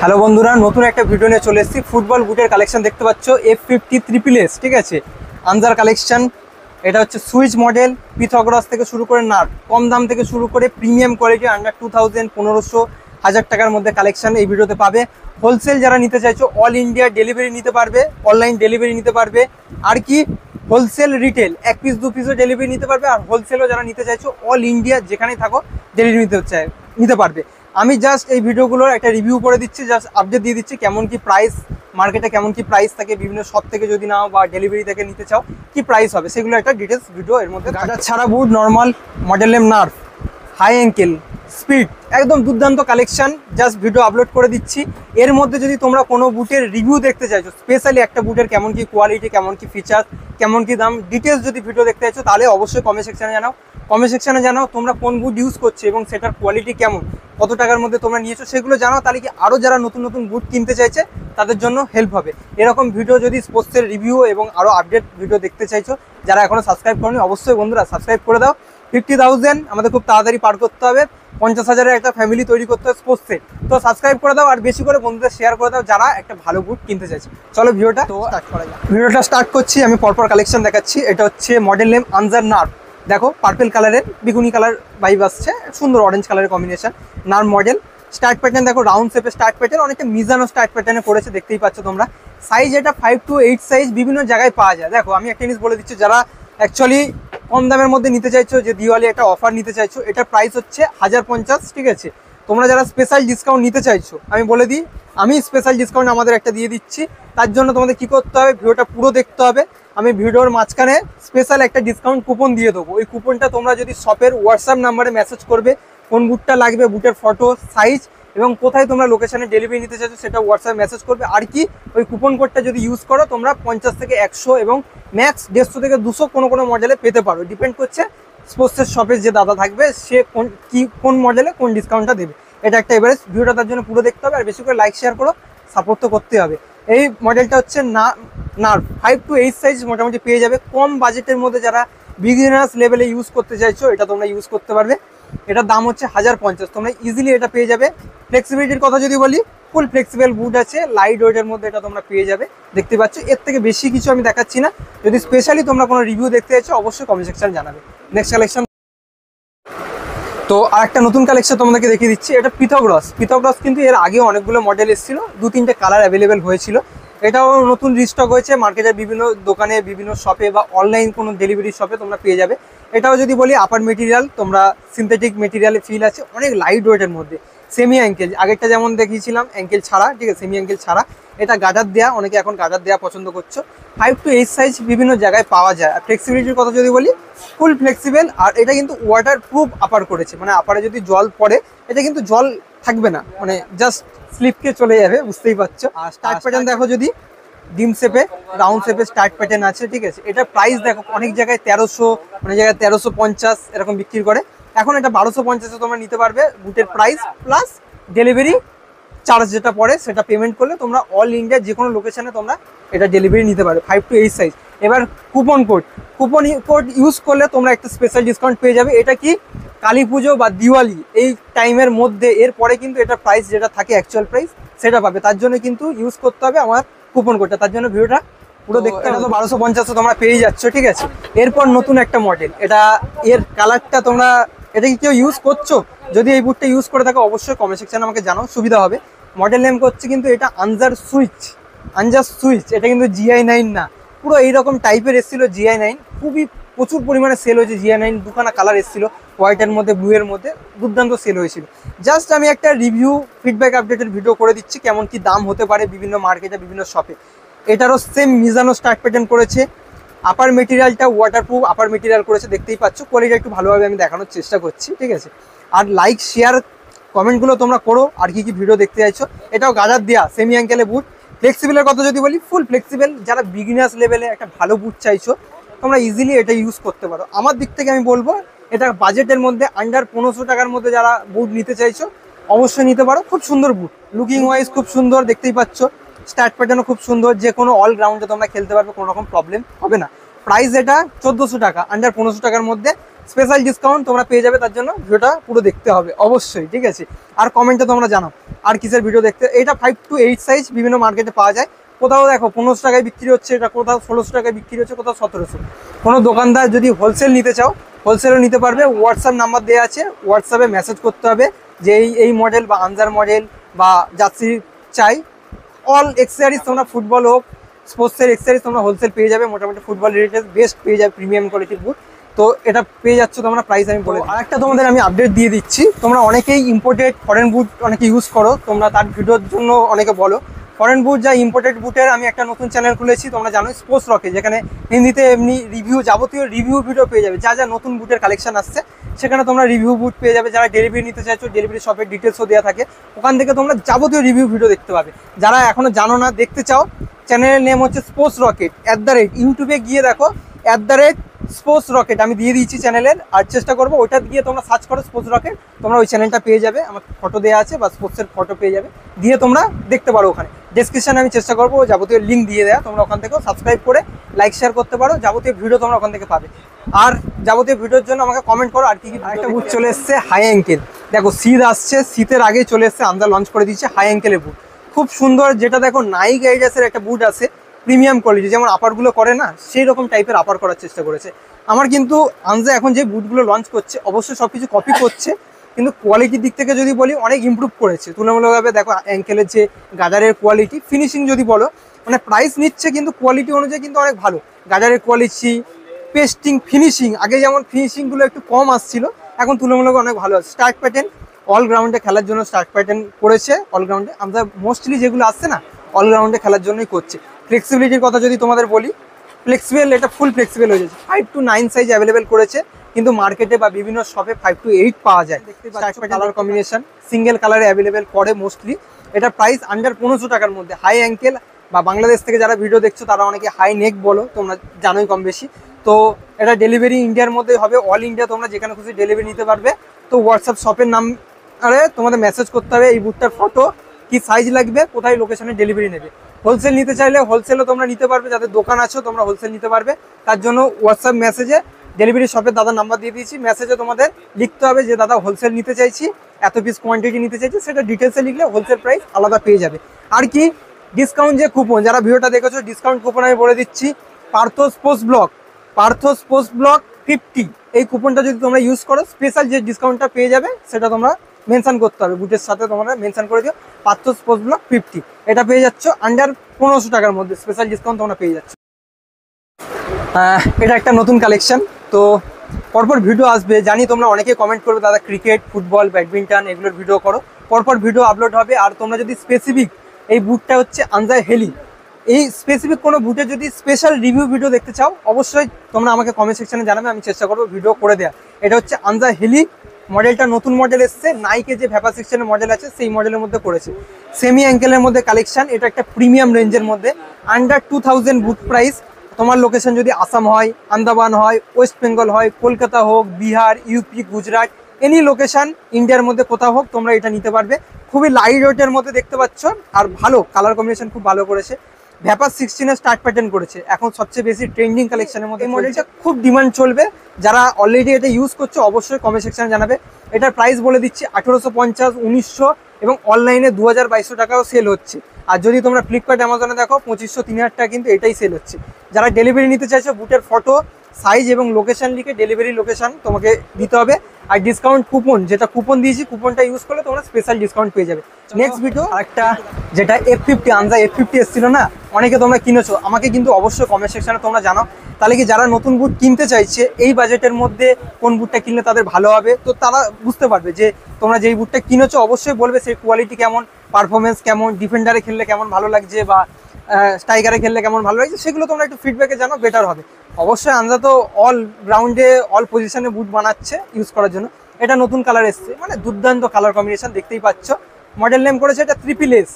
Hello বন্ধুরা, নতুন একটা ভিডিও নিয়ে চলে এসেছি। ফুটবল বুটের কালেকশন দেখতে পাচ্ছ, F50 ট্রিপল এস, ঠিক আছে, আনজার কালেকশন। এটা হচ্ছে সুইচ মডেল, পিথাগোরাস থেকে শুরু করে নাট, কম দাম থেকে শুরু করে প্রিমিয়াম কোয়ালিটি আন্ডার 2000, 1500 টাকার মধ্যে কালেকশন এই ভিডিওতে পাবে। হোলসেল যারা নিতে চাইছো অল ইন্ডিয়া ডেলিভারি নিতে পারবে, অনলাইন ডেলিভারি নিতে পারবে, আর কি হোলসেল রিটেল 1 পিস 2 পিসও ডেলিভারি নিতে পারবে। আর হোলসেলও যারা নিতে চাইছো অল ইন্ডিয়া যেখানেই থাকো ডেলিভারি নিতে পারবে। আমি জাস্ট এই ভিডিওগুলোর একটা রিভিউ করে দিচ্ছি, জাস্ট আপডেট দিয়ে দিচ্ছি কেমন কি প্রাইস, মার্কেটে কেমন কি প্রাইস থাকে, বিভিন্ন শপ থেকে যদি নাও বা ডেলিভারি থেকে নিতে চাও কি প্রাইস হবে, সেগুলো একটা ডিটেলস ভিডিও এর মধ্যে। গাটার ছাড়া বুট, নর্মাল মডেল নেম নার্ভ, হাই অ্যাঙ্কেল, স্পিড, একদম দুর্দান্ত কালেকশন। জাস্ট ভিডিও আপলোড করে দিচ্ছি। এর মধ্যে যদি তোমরা কোনো বুটের রিভিউ দেখতে চাইছো, স্পেশালি একটা বুটের কেমন কি কোয়ালিটি, কেমন কি ফিচার, কেমন কি দাম, ডিটেলস যদি ভিডিও দেখতে চাইছো তাহলে অবশ্যই কমেন্ট সেকশনে জানাও তোমরা কোন বুট ইউজ করছো এবং সেটার কোয়ালিটি কেমন, কত টাকার মধ্যে তোমরা নিয়েছো সেগুলো জানাও। তাহলে কি আরও যারা নতুন নতুন বুট কিনতে চাইছে তাদের জন্য হেল্প হবে। এরকম ভিডিও যদি স্পোর্টসের রিভিউ এবং আরও আপডেট ভিডিও দেখতে চাইছো, যারা এখনও সাবস্ক্রাইব করনি অবশ্যই বন্ধুরা সাবস্ক্রাইব করে দাও। 50,000 আমাদের খুব তাড়াতাড়ি পার করতে হবে, 50,000-এর একটা ফ্যামিলি তৈরি করতে হবে স্পোর্টসে। তো সাবস্ক্রাইব করে দাও আর বেশি করে বন্ধুদের শেয়ার করে দাও যারা একটা ভালো বুট কিনতে চাইছে। চলো ভিডিওটা স্টার্ট করা যাক। ভিডিওটা স্টার্ট করছি, আমি পরপর কালেকশন দেখাচ্ছি। এটা হচ্ছে মডেল নেম আনজার নার্ভ। দেখো পার্পেল কালারের বেগুনি কালার ভাইব আসছে, সুন্দর অরেঞ্জ কালারের combination. Nerve model. Start pattern দেখো রাউন্ড শেপের স্টার্ট প্যাটার্ন, অনেকটা মিজানো স্টার্ট প্যাটার্নে করেছে, দেখতেই পাচ্ছ তোমরা। সাইজ এটা 5 to 8 সাইজ বিভিন্ন জায়গায় পাওয়া যায়। দেখো আমি একটা জিনিস বলে দিচ্ছি, যারা অ্যাকচুয়ালি কম দামের মধ্যে নিতে চাইছো, যে দিওয়ালি একটা অফার নিতে চাইছো, এটার প্রাইস হচ্ছে 1050, ঠিক আছে। তোমরা যারা স্পেশাল ডিসকাউন্ট নিতে চাইছো আমি বলে দিই, আমি স্পেশাল ডিসকাউন্ট আমাদের একটা দিয়ে দিচ্ছি। তার জন্য তোমাদের কি করতে হবে, ভিডিওটা পুরো দেখতে হবে। আমি ভিডিওর মাঝখানে স্পেশাল একটা ডিসকাউন্ট কুপন দিয়ে দেবো। ওই কুপনটা তোমরা যদি শপের হোয়াটসঅ্যাপ নাম্বারে মেসেজ করবে, কোন বুটটা লাগবে, বুটের ফটো, সাইজ এবং কোথায় তোমরা লোকেশনে ডেলিভারি নিতে চাইছো সেটা হোয়াটসঅ্যাপ মেসেজ করবে। আর কি ওই কুপন কোডটা যদি ইউজ করো তোমরা 50 থেকে 100 এবং ম্যাক্স 150 থেকে 200 কোনো মডেলে পেতে পারো। ডিপেন্ড করছে স্পোর্টসের শপে যে দাদা থাকবে সে কোন মডেলে কোন ডিসকাউন্টটা দেবে। এটা একটা এভারেজ। ভিডিওটা তার জন্য পুরো দেখতে হবে আর বেশি করে লাইক শেয়ার করো, সাপোর্ট তো করতে হবে। এই মডেলটা হচ্ছে নার্ভ 5 to 8 সাইজ মোটামুটি পেয়ে যাবে। কম বাজেটের মধ্যে যারা বিগিনার্স লেভেলে ইউজ করতে চাইছো এটা তোমরা ইউজ করতে পারবে। এটার দাম হচ্ছে 1050, তোমরা ইজিলি এটা পেয়ে যাবে। ফ্লেক্সিবিলিটির কথা যদি বলি, ফুল ফ্লেক্সিবল বুট আছে, লাইট ওয়েটের মধ্যে এটা তোমরা পেয়ে যাবে, দেখতে পাচ্ছ। এর থেকে বেশি কিছু আমি দেখাচ্ছি না। যদি স্পেশালি তোমরা কোনো রিভিউ দেখতে চাইছো অবশ্যই কমেন্ট সেকশন জানাবে। নেক্সট কালেকশন, তো আরেকটা নতুন কালেকশন তোমাদেরকে দেখিয়ে দিচ্ছি। এটা পিথাগোরাস কিন্তু এর আগে অনেকগুলো মডেল এসেছিল, 2-3টে কালার অ্যাভেলেবেল হয়েছিল। এটাও নতুন রিস্টক হয়েছে, মার্কেটের বিভিন্ন দোকানে, বিভিন্ন শপে বা অনলাইন কোনো ডেলিভারি শপে তোমরা পেয়ে যাবে। এটাও যদি বলি আপার মেটেরিয়াল, তোমরা সিনথেটিক মেটেরিয়ালে ফিল আছে, অনেক লাইট ওয়েটের মধ্যে। সেমি অ্যাঙ্কেল, আগেরটা যেমন দেখিয়েছিলাম অ্যাঙ্কেল ছাড়া, ঠিক আছে, সেমি অ্যাঙ্কেল ছাড়া। এটা গার্ডার দেওয়া, অনেকে এখন গার্ডার দেওয়া পছন্দ করছো। 5 to 8 সাইজ বিভিন্ন জায়গায় পাওয়া যায়। আর ফ্লেক্সিবিলিটির কথা যদি বলি, ফুল ফ্লেক্সিবল। আর এটা কিন্তু ওয়াটার প্রুফ আপার করেছে, মানে আপারে যদি জল পড়ে এটা কিন্তু জল থাকবে না, মানে জাস্ট স্লিপকে চলে যাবে, বুঝতেই পারছো। আর স্টার্ট প্যাটার্ন দেখো, যদি ডিম শেপে রাউন্ড শেপে স্টার্ট প্যাটার্ন আছে, ঠিক আছে। এটা প্রাইস দেখো অনেক জায়গায় 1300, অনেক জায়গায় 1350 এরকম বিক্রি করে। এখন এটা 1250-এ তোমরা নিতে পারবে। বুটের প্রাইস প্লাস ডেলিভারি চার্জ যেটা পড়ে সেটা পেমেন্ট করলে তোমরা অল ইন্ডিয়া যে কোনো লোকেশনে তোমরা এটা ডেলিভারি নিতে পারবে। 5 to 8 সাইজ। এবার কুপন কোড ইউজ করলে তোমরা একটা স্পেশাল ডিসকাউন্ট পেয়ে যাবে। এটা কি কালী পুজো বা দিওয়ালি এই টাইমের মধ্যে, এরপরে কিন্তু এটার প্রাইস যেটা থাকে অ্যাকচুয়াল প্রাইস সেটা পাবে। তার জন্য কিন্তু ইউজ করতে হবে আমার কুপন কোডটা, তার জন্য ভিডিওটা পুরো দেখতে হবে। 1250-এ তোমরা পেয়ে যাচ্ছ, ঠিক আছে। এরপর নতুন একটা মডেল, এটা এর কালারটা তোমরা, এটা কি কেউ ইউজ করছো? যদি এই বুটটা ইউজ করে থাকো অবশ্যই কমেন্ট সেকশনে আমাকে জানাও, সুবিধা হবে। মডেল নেম করছে কিন্তু এটা আনজার সুইচ। এটা কিন্তু GI9 না, পুরো এইরকম টাইপের এসেছিলো GI9, খুবই প্রচুর পরিমাণে সেল হয়েছে। GI9 দুখানা কালার এসেছিলো, হোয়াইটের মধ্যে, ব্লু এর মধ্যে, দুর্দান্ত সেল হয়েছিল। জাস্ট আমি একটা রিভিউ ফিডব্যাক আপডেটের ভিডিও করে দিচ্ছি কেমন কি দাম হতে পারে বিভিন্ন মার্কেটে, বিভিন্ন শপে। এটারও সেম মিজানো স্টার্ট প্যাটার্ন করেছে। আপার মেটেরিয়ালটা ওয়াটারপ্রুফ আপার মেটেরিয়াল করেছে, দেখতেই পাচ্ছ। কোয়ালিটি একটু ভালোভাবে আমি দেখানোর চেষ্টা করছি, ঠিক আছে। আর লাইক শেয়ার কমেন্টগুলো তোমরা করো, আর কি ভিডিও দেখতে চাইছো। এটাও গাজার দেওয়া সেমি অ্যাঙ্কেলে বুট। ফ্লেক্সিবলের কথা যদি বলি, ফুল ফ্লেক্সিবল। যারা বিগিনার্স লেভেলে একটা ভালো বুট চাইছো তোমরা ইজিলি এটা ইউজ করতে পারো। আমার দিক থেকে আমি বলবো এটা বাজেটের মধ্যে আন্ডার 1500 টাকার মধ্যে যারা বুট নিতে চাইছো অবশ্যই নিতে পারো। খুব সুন্দর বুট, লুকিং ওয়াইজ খুব সুন্দর, দেখতেই পাচ্ছ। স্টার্ট প্যাটার্নও খুব সুন্দর, যে কোনো অল গ্রাউন্ডে তোমরা খেলতে পারবে, কোনো রকম প্রবলেম হবে না। প্রাইস এটা 1400 টাকা, আন্ডার 1500 টাকার মধ্যে। স্পেশাল ডিসকাউন্ট তোমরা পেয়ে যাবে, তার জন্য ভিডিওটা পুরো দেখতে হবে অবশ্যই, ঠিক আছে। আর কমেন্টে তোমরা জানাও আর কিসের ভিডিও দেখতে। এটা 5 to 8 সাইজ বিভিন্ন মার্কেটে পাওয়া যায়। কোথাও দেখো 1500 টাকায় বিক্রি হচ্ছে, এটা কোথাও 1600 টাকায় বিক্রি হচ্ছে, কোথাও 1700। কোনো দোকানদার যদি হোলসেল নিতে চাও হোলসেলও নিতে পারবে। হোয়াটসঅ্যাপ নাম্বার দেওয়া আছে, হোয়াটসঅ্যাপে মেসেজ করতে হবে যে এই মডেল বা আনজার মডেল বা জার্সি চাই। অল এক্সেসরিজ তোমরা ফুটবল হোক স্পোর্টসের এক্সেসরিজ তোমরা হোলসেল পেয়ে যাবে, মোটামুটি ফুটবল রিলেটেড বেস্ট পেয়ে যাবে, প্রিমিয়াম কোয়ালিটির বুট। তো এটা পেয়ে যাচ্ছ তোমরা, প্রাইস আমি বলে। আর একটা তোমাদের আমি আপডেট দিয়ে দিচ্ছি, তোমরা অনেকেই ইম্পোর্টেড ফরেন বুট অনেকে ইউজ করো, তোমরা তার ভিডিওর জন্য অনেকে বলো। ফরেন বুট যা ইম্পোর্টেড বুটের আমি একটা নতুন চ্যানেল খুলেছি, তোমরা জানো, স্পোর্টস রকে, যেখানে হিন্দিতে এমনি রিভিউ, যাবতীয় রিভিউ ভিডিও পেয়ে যাবে। যা যা নতুন বুটের কালেকশন আসছে সেখানে তোমরা রিভিউ বুট পেয়ে যাবে। যারা ডেলিভারি নিতে চাইছো ডেলিভারি শপের ডিটেলসও দেওয়া থাকে, ওখান থেকে তোমরা যাবতীয় রিভিউ ভিডিও দেখতে পাবে। যারা এখনো জানো না, দেখতে চাও, চ্যানেলের নেম হচ্ছে স্পোর্টস রকেট, ইউটিউবে গিয়ে দেখো স্পোর্টস রকেট আমি দিয়ে দিয়েছি চ্যানেলের। আর চেষ্টা করবো ওইটা গিয়ে তোমরা সার্চ করো স্পোর্টস রকেট, তোমরা ওই চ্যানেলটা পেয়ে যাবে, আমার ফটো দেওয়া আছে বা স্পোর্টসের ফটো পেয়ে যাবে, দিয়ে তোমরা দেখতে পারো। ওখানে ডেসক্রিপশানে আমি চেষ্টা করবো যাবতীয় লিঙ্ক দিয়ে দেওয়া, তোমরা ওখান থেকেও সাবস্ক্রাইব করে লাইক শেয়ার করতে পারো, যাবতীয় ভিডিও তোমরা ওখান থেকে পাবে। আর যাবতীয় ভিডিওর জন্য আমাকে কমেন্ট করো আর কি কি। একটা বুট চলে এসছে হাই অ্যাঙ্কেল, দেখো শীত আসছে, শীতের আগেই চলে এসছে, আনজার লঞ্চ করে দিচ্ছে হাই অ্যাঙ্কেলের বুট, খুব সুন্দর। যেটা দেখো নাইক অ্যাডিডাসের একটা বুট আছে প্রিমিয়াম কোয়ালিটি, যেমন আপারগুলো করে না সেই রকম টাইপের আপার করার চেষ্টা করেছে। আমার কিন্তু আনজা এখন যে বুটগুলো লঞ্চ করছে অবশ্যই সব কিছু কপি করছে, কিন্তু কোয়ালিটির দিক থেকে যদি বলি অনেক ইমপ্রুভ করেছে তুলনামূলকভাবে। দেখো অ্যাঙ্কেলের যে গাদারের কোয়ালিটি, ফিনিশিং যদি বলো, মানে প্রাইস নিচ্ছে কিন্তু কোয়ালিটি অনুযায়ী কিন্তু অনেক ভালো। গাদারের কোয়ালিটি, পেস্টিং, ফিনিশিং, আগে যেমন ফিনিশিংগুলো একটু কম আসছিল, এখন তুলনামূলক অনেক ভালো আছে। স্টার্ট প্যাটার্ন অলরাউন্ডে খেলার জন্য স্টার্ট প্যাটার্ন করেছে, অলরাউন্ডে আমরা মোস্টলি যেগুলো আসছে না অলরাউন্ডে খেলার জন্যই করছে। ফ্লেক্সিবিলিটির কথা যদি তোমাদের বলি, ফ্লেক্সিবল, এটা ফুল ফ্লেক্সিবল হয়ে যাচ্ছে। 5 to 9 সাইজ অ্যাভেলেবেল করেছে, কিন্তু মার্কেটে বা বিভিন্ন শপে 5 to 8 পাওয়া যায়। কালার কম্বিনেশন সিঙ্গেল কালারে অ্যাভেলেবেল করে মোস্টলি। এটা প্রাইস আন্ডার 1500 টাকার মধ্যে। হাই অ্যাঙ্কেল বা বাংলাদেশ থেকে যারা ভিডিও দেখছো তারা অনেকে হাই নেক বলো, তোমরা জানোই কম বেশি। তো এটা ডেলিভারি ইন্ডিয়ার মধ্যে হবে, অল ইন্ডিয়া তোমরা যেখানে খুশি ডেলিভারি নিতে পারবে। তো হোয়াটসঅ্যাপ শপের নাম আরে তোমাদের মেসেজ করতে হবে এই বুটটার ফটো, কি সাইজ লাগবে, কোথায় লোকেশনে ডেলিভারি নেবে। হোলসেল নিতে চাইলে হোলসেলও তোমরা নিতে পারবে, যাদের দোকান আছো তোমরা হোলসেল নিতে পারবে। তার জন্য হোয়াটসঅ্যাপ মেসেজে ডেলিভারি শপের দাদার নাম্বার দিয়ে দিয়েছি, মেসেজে তোমাদের লিখতে হবে যে দাদা হোলসেল নিতে চাইছি, এত পিস কোয়ান্টিটি নিতে চাইছি, সেটা ডিটেলসে লিখলে হোলসেল প্রাইস আলাদা পেয়ে যাবে। আর কি ডিসকাউন্ট যে কুপন, যারা ভিডিওটা দেখেছো ডিসকাউন্ট কুপন আমি বলে দিচ্ছি, পার্থ স্পোর্টস ব্লগ 50, এই কুপনটা যদি তোমরা ইউজ করো স্পেশাল যে ডিসকাউন্টটা পেয়ে যাবে সেটা তোমরা মেনশন করতে হবে, বুটের সাথে তোমরা মেনশন করে দিও পার্থ স্পোর্টস ব্লগ 50, এটা পেয়ে যাচ্ছ আন্ডার 1500 টাকার মধ্যে, স্পেশাল ডিসকাউন্ট তোমরা পেয়ে যাচ্ছ। এটা একটা নতুন কালেকশন, তো পরপর ভিডিও আসবে জানি, তোমরা অনেকে কমেন্ট করবে দাদা ক্রিকেট, ফুটবল, ব্যাডমিন্টন এগুলোর ভিডিও করো, পরপর ভিডিও আপলোড হবে। আর তোমরা যদি স্পেসিফিক, এই বুটটা হচ্ছে আনজা হেলি, এই স্পেসিফিক কোনো বুটের যদি স্পেশাল রিভিউ ভিডিও দেখতে চাও অবশ্যই তোমরা আমাকে কমেন্ট সেকশনে জানাবে, আমি চেষ্টা করবো ভিডিও করে দেওয়া। এটা হচ্ছে আনজা হেলি মডেলটা, নতুন মডেল এসছে, নাইকে যে ভ্যাপা সেকশনের মডেল আছে সেই মডেলের মধ্যে করেছে, সেমি অ্যাঙ্কেলের মধ্যে কালেকশন। এটা একটা প্রিমিয়াম রেঞ্জের মধ্যে, আন্ডার 2000 বুট প্রাইস। তোমার লোকেশন যদি আসাম হয়, আন্দামান হয়, ওয়েস্ট বেঙ্গল হয়, কলকাতা হোক, Bihar, UP, Gujarat, any location ইন্ডিয়ার মধ্যে কোথাও হোক তোমরা এটা নিতে পারবে। খুবই লাইট ওয়েটের মধ্যে দেখতে পাচ্ছ, আর ভালো কালার কম্বিনেশন খুব ভালো করেছে। ভ্যাপার 16 স্টার্ট প্যাটার্ন করেছে, এখন সবচেয়ে বেশি ট্রেন্ডিং কালেকশনের মধ্যে এই মডেলটা খুব ডিমান্ড চলবে। যারা অলরেডি এটা ইউজ করছে অবশ্যই কমেন্ট সেকশনে জানাবে। এটার প্রাইস বলে দিচ্ছি 1850, 1900 এবং অনলাইনে 2200 টাকাও সেল হচ্ছে। আর যদি তোমরা ফ্লিপকার্ট, অ্যামাজনে দেখো 2500, 3000 টাকা কিন্তু এটাই সেল হচ্ছে। যারা ডেলিভারি নিতে চাইছো বুটের ফটো, সাইজ এবং লোকেশন লিখে ডেলিভারি লোকেশন তোমাকে দিতে হবে। আর ডিসকাউন্ট কুপন, যেটা কুপন দিয়েছি, কুপনটা ইউজ করলে তোমরা স্পেশাল ডিসকাউন্ট পেয়ে যাবে। নেক্সট ভিডিও আরেকটা, যেটা F50 আনজা F50 এসেছিল না, অনেকে তোমরা কিনেছো, আমাকে কিন্তু অবশ্যই কমেন্ট সেকশনে তোমরা জানাও। তাহলে কি যারা নতুন বুট কিনতে চাইছে এই বাজেটের মধ্যে কোন বুটটা কিনলে তাদের ভালো হবে, তো তারা বুঝতে পারবে যে তোমরা যেই বুটটা কিনেছো অবশ্যই বলবে সেই কোয়ালিটি কেমন, পারফরমেন্স কেমন, ডিফেন্ডারে খেললে কেমন ভালো লাগছে বা স্ট্রাইকারে খেললে কেমন ভালো লাগছে, সেগুলো তোমরা একটু ফিডব্যাকে জানো, বেটার হবে। অবশ্যই আনজা তো অল গ্রাউন্ডে অল পজিশনে বুট বানাচ্ছে ইউজ করার জন্য। এটা নতুন কালার এসছে, মানে দুর্দান্ত কালার কম্বিনেশন দেখতেই পাচ্ছ। মডেল নেম করেছে এটা SSS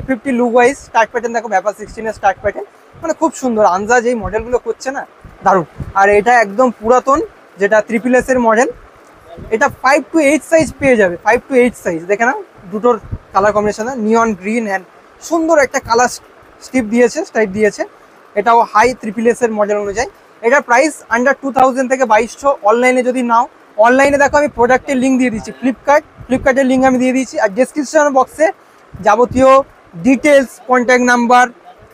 F50 look wise. Start pattern দেখো ভ্যাপা 16 স্টার্ট প্যাটার্ন, মানে খুব সুন্দর। আনজা যেই মডেলগুলো করছে না দারুণ। আর এটা একদম পুরাতন, যেটা SSS এর মডেল। এটা 5 to 8 সাইজ পেয়ে যাবে, 5 to 8 সাইজ। দেখে না দুটোর colour combination, neon green and সুন্দর একটা কালার স্ট্রাইপ দিয়েছে। এটাও হাই SSS এর মডেল অনুযায়ী। এটার প্রাইস আন্ডার 2000 থেকে 2200। অনলাইনে যদি নাও, অনলাইনে দেখো আমি প্রোডাক্টের লিঙ্ক দিয়ে দিচ্ছি, ফ্লিপকার্টের লিঙ্ক আমি দিয়ে দিচ্ছি, আর ডেসক্রিপশন বক্সে যাবতীয় ডিটেলস, কন্ট্যাক্ট নাম্বার,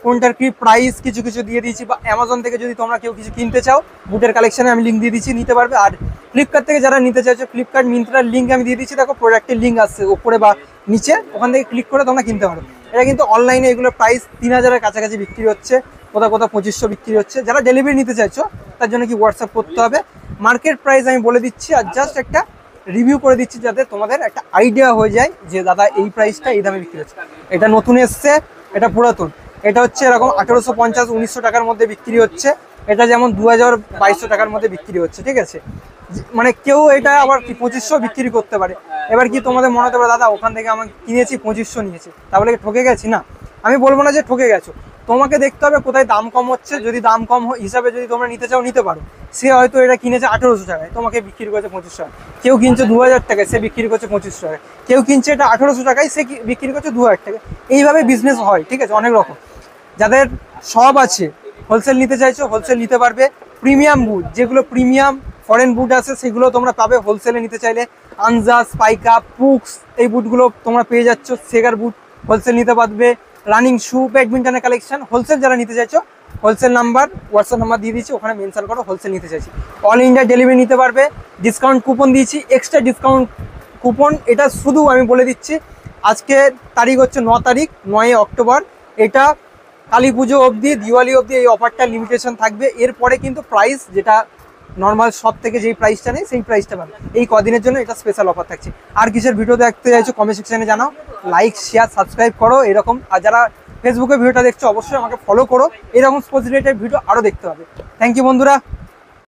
কোনটার কি প্রাইস কিছু কিছু দিয়ে দিয়েছি। বা অ্যামাজন থেকে যদি তোমরা কেউ কিছু কিনতে চাও বুটের কালেকশানে আমি লিঙ্ক দিয়ে দিচ্ছি, নিতে পারবে। আর ফ্লিপকার্ট থেকে যারা নিতে চাইছো, ফ্লিপকার্ট মিন্ত্রার লিঙ্ক আমি দিয়ে দিচ্ছি, দেখো প্রোডাক্টের লিঙ্ক আসছে ওপরে বা নিচে, ওখান থেকে ক্লিক করে তোমরা কিনতে পারো। এটা কিন্তু অনলাইনে এগুলো প্রাইস 3000-এর কাছাকাছি বিক্রি হচ্ছে, কোথাও কোথাও 2500 বিক্রি হচ্ছে। যারা ডেলিভারি নিতে চাইছো তার জন্য কি হোয়াটসঅ্যাপ করতে হবে। মার্কেট প্রাইস আমি বলে দিচ্ছি, আর জাস্ট একটা রিভিউ করে দিচ্ছি যাতে তোমাদের একটা আইডিয়া হয়ে যায় যে দাদা এই প্রাইসটা এই দামে বিক্রি হচ্ছে। এটা নতুন এসছে, এটা পুরাতন। এটা হচ্ছে এরকম 1850-1900 টাকার মধ্যে বিক্রি হচ্ছে। এটা যেমন 2000-2200 টাকার মধ্যে বিক্রি হচ্ছে, ঠিক আছে। মানে কেউ এটা আবার কি 2500 বিক্রি করতে পারে। এবার কি তোমাদের মনে হতে পারে দাদা ওখান থেকে আমি কিনেছি 2500 নিয়েছি, তাহলে ঠকে গেছি? না, আমি বলবো না যে ঠকে গেছো। তোমাকে দেখতে হবে কোথায় দাম কম হচ্ছে, যদি দাম কম হিসাবে যদি তোমরা নিতে চাও নিতে পারো। সে হয়তো এটা কিনেছে 1800 টাকায়, তোমাকে বিক্রি করেছে 2500 টাকায়। কেউ কিনছে 2000 টাকায়, সে বিক্রি করছে 2500 টাকায়। কেউ কিনছে এটা 1800 টাকায়, সে বিক্রি করছে 2000 টাকায়। এইভাবে বিজনেস হয়, ঠিক আছে, অনেক রকম। যাদের সব আছে, হোলসেল নিতে চাইছো হোলসেল নিতে পারবে। প্রিমিয়াম বুট, যেগুলো প্রিমিয়াম ফরেন বুট আছে সেগুলো তোমরা পাবে হোলসেলে নিতে চাইলে। আনজা, স্পাইকা, পুক্স, এই বুটগুলো তোমরা পেয়ে যাচ্ছ। সেগার বুট হোলসেল নিতে পারবে। রানিং শু, ব্যাডমিন্টনের কালেকশন হোলসেল যারা নিতে চাইছো, হোলসেল নাম্বার, হোয়াটসঅ্যাপ নাম্বার দিয়ে দিচ্ছি, ওখানে মেনশন করো হোলসেল নিতে চাইছি। অল ইন্ডিয়া ডেলিভারি নিতে পারবে। ডিসকাউন্ট কুপন দিয়েছি, এক্সট্রা ডিসকাউন্ট কুপন। এটা শুধু আমি বলে দিচ্ছি, আজকে তারিখ হচ্ছে 9 তারিখ, 9 অক্টোবর। এটা কালী পুজো অবধি, দিওয়ালি অবধি এই অফারটা লিমিটেশন থাকবে। এরপরে কিন্তু প্রাইস যেটা নর্মাল সব থেকে যেই প্রাইসটা নেই সেই প্রাইসটা পাবে। এই কদিনের জন্য এটা স্পেশাল অফার থাকছে। আর কিসের ভিডিও দেখতে চাইছো কমেন্ট সেকশনে জানাও। লাইক, শেয়ার, সাবস্ক্রাইব করো এরকম। আর যারা ফেসবুকে ভিডিওটা দেখছো অবশ্যই আমাকে ফলো করো, এরকম স্পোর্টস রিলেটেড ভিডিও আরও দেখতে হবে। থ্যাংক ইউ বন্ধুরা।